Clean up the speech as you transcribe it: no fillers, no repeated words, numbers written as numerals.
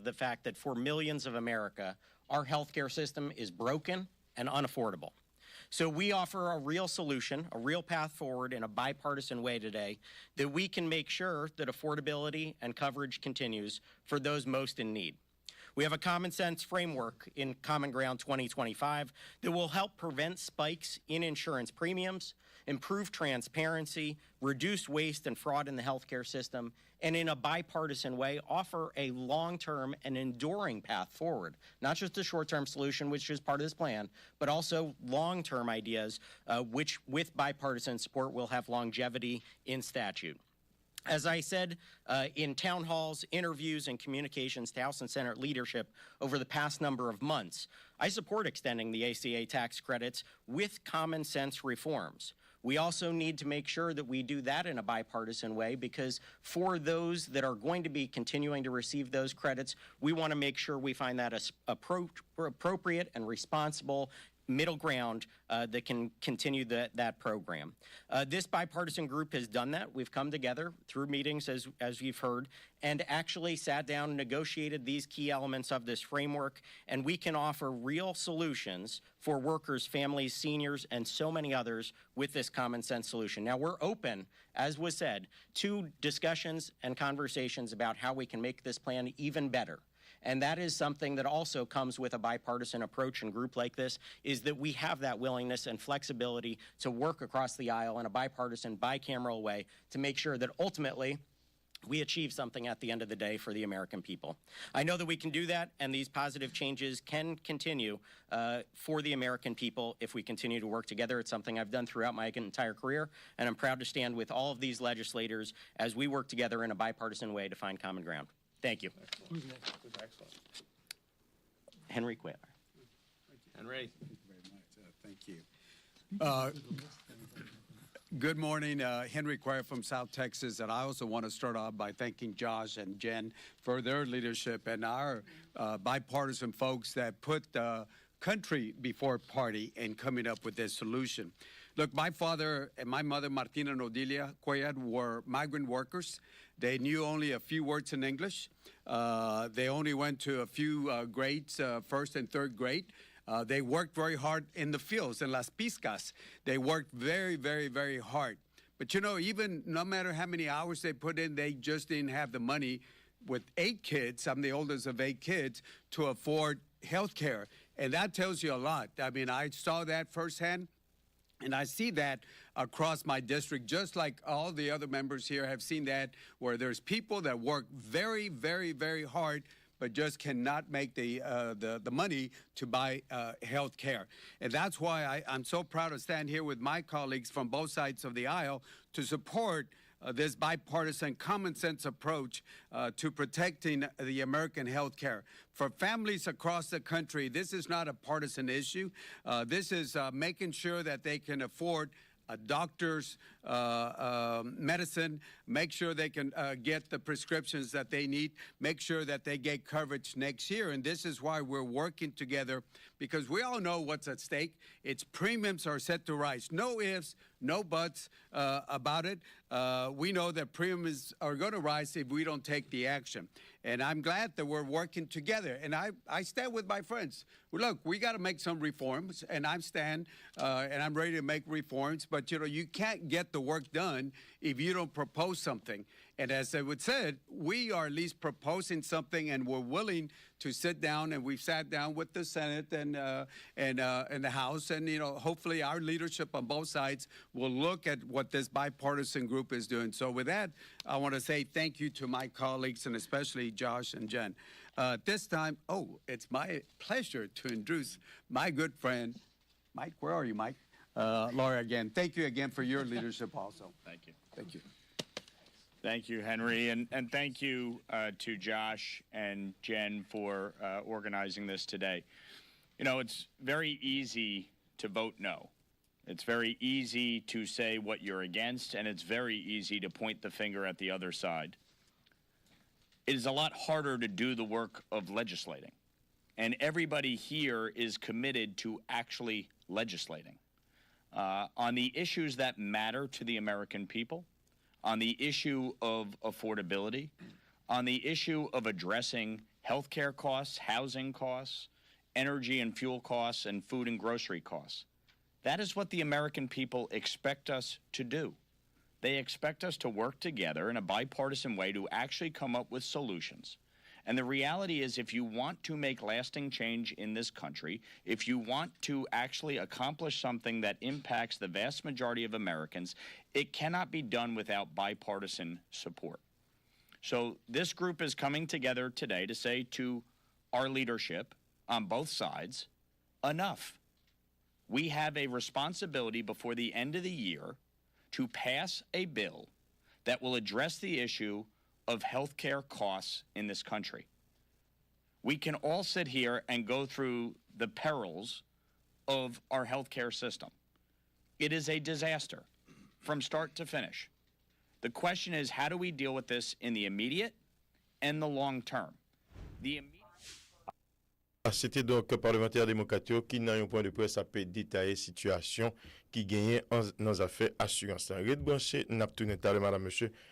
of the fact that for millions of America, our healthcare system is broken and unaffordable. So we offer a real solution, a real path forward in a bipartisan way today that we can make sure that affordability and coverage continues for those most in need. We have a common sense framework in Common Ground 2025 that will help prevent spikes in insurance premiums, improve transparency, reduce waste and fraud in the healthcare system, and in a bipartisan way, offer a long-term and enduring path forward. Not just a short-term solution, which is part of this plan, but also long-term ideas, which with bipartisan support will have longevity in statute. As I said in town halls, interviews, and communications to House and Senate leadership over the past number of months, I support extending the ACA tax credits with common sense reforms. We also need to make sure that we do that in a bipartisan way, because for those that are going to be continuing to receive those credits, we want to make sure we find that as appropriate and responsible middle ground that can continue that program. This bipartisan group has done that. We've come together through meetings, as you've heard, and actually sat down and negotiated these key elements of this framework, and we can offer real solutions for workers, families, seniors, and so many others with this common sense solution. Now, we're open, as was said, to discussions and conversations about how we can make this plan even better. And that is something that also comes with a bipartisan approach and group like this, is that we have that willingness and flexibility to work across the aisle in a bipartisan, bicameral way to make sure that ultimately we achieve something at the end of the day for the American people. I know that we can do that, and these positive changes can continue for the American people if we continue to work together. It's something I've done throughout my entire career, and I'm proud to stand with all of these legislators as we work together in a bipartisan way to find common ground. Thank you. Excellent. Excellent. Henry Cuellar. Henry. Thank you very much. Thank you. Good morning, Henry Cuellar from South Texas, and I also want to start off by thanking Josh and Jen for their leadership and our bipartisan folks that put the country before party in coming up with this solution. Look, my father and my mother, Martina and Odilia Cuellar, were migrant workers. They knew only a few words in English. They only went to a few grades, first and third grade. They worked very hard in the fields, in las piscas. They worked very, very, very hard. But you know, even no matter how many hours they put in, they just didn't have the money with 8 kids, I'm the oldest of 8 kids, to afford health care. And that tells you a lot. I mean, I saw that firsthand. And I see that across my district, just like all the other members here have seen that, where there's people that work very, very, very hard, but just cannot make the money to buy health care. And that's why I'm so proud to stand here with my colleagues from both sides of the aisle to support this bipartisan common sense approach to protecting the American health care. For families across the country, this is not a partisan issue. This is making sure that they can afford a doctor's medicine, make sure they can get the prescriptions that they need, make sure that they get coverage next year. And this is why we're working together, because we all know what's at stake. Its premiums are set to rise. No ifs, no buts about it. We know that premiums are going to rise if we don't take the action. And I'm glad that we're working together. And I stand with my friends. Well, look, we got to make some reforms, and I stand and I'm ready to make reforms. But, you know, you can't get the work done if you don't propose something. And as I would said, we are at least proposing something, and we're willing to sit down, and we've sat down with the Senate and the House, and you know, hopefully our leadership on both sides will look at what this bipartisan group is doing. So with that, I want to say thank you to my colleagues, and especially Josh and Jen. This time, it's my pleasure to introduce my good friend, Mike. Where are you, Mike? Laura, again, thank you again for your leadership also. Thank you. Thank you. Thank you, Henry, and thank you to Josh and Jen for organizing this today. You know, it's very easy to vote no. It's very easy to say what you're against, and it's very easy to point the finger at the other side. It is a lot harder to do the work of legislating, and everybody here is committed to actually legislating on the issues that matter to the American people, on the issue of affordability, on the issue of addressing healthcare costs, housing costs, energy and fuel costs, and food and grocery costs. That is what the American people expect us to do. They expect us to work together in a bipartisan way to actually come up with solutions. And the reality is, if you want to make lasting change in this country, if you want to actually accomplish something that impacts the vast majority of Americans, it cannot be done without bipartisan support. So this group is coming together today to say to our leadership on both sides, enough. We have a responsibility before the end of the year to pass a bill that will address the issue of healthcare costs in this country. We can all sit here and go through the perils of our healthcare system. It is a disaster from start to finish. The question is, how do we deal with this in the immediate and the long term? C'était donc parlementaire démocrate qui dans un point de presse a pu détailler situation qui gagnait dans affaires assurance. Red branché n'a pas tout madame monsieur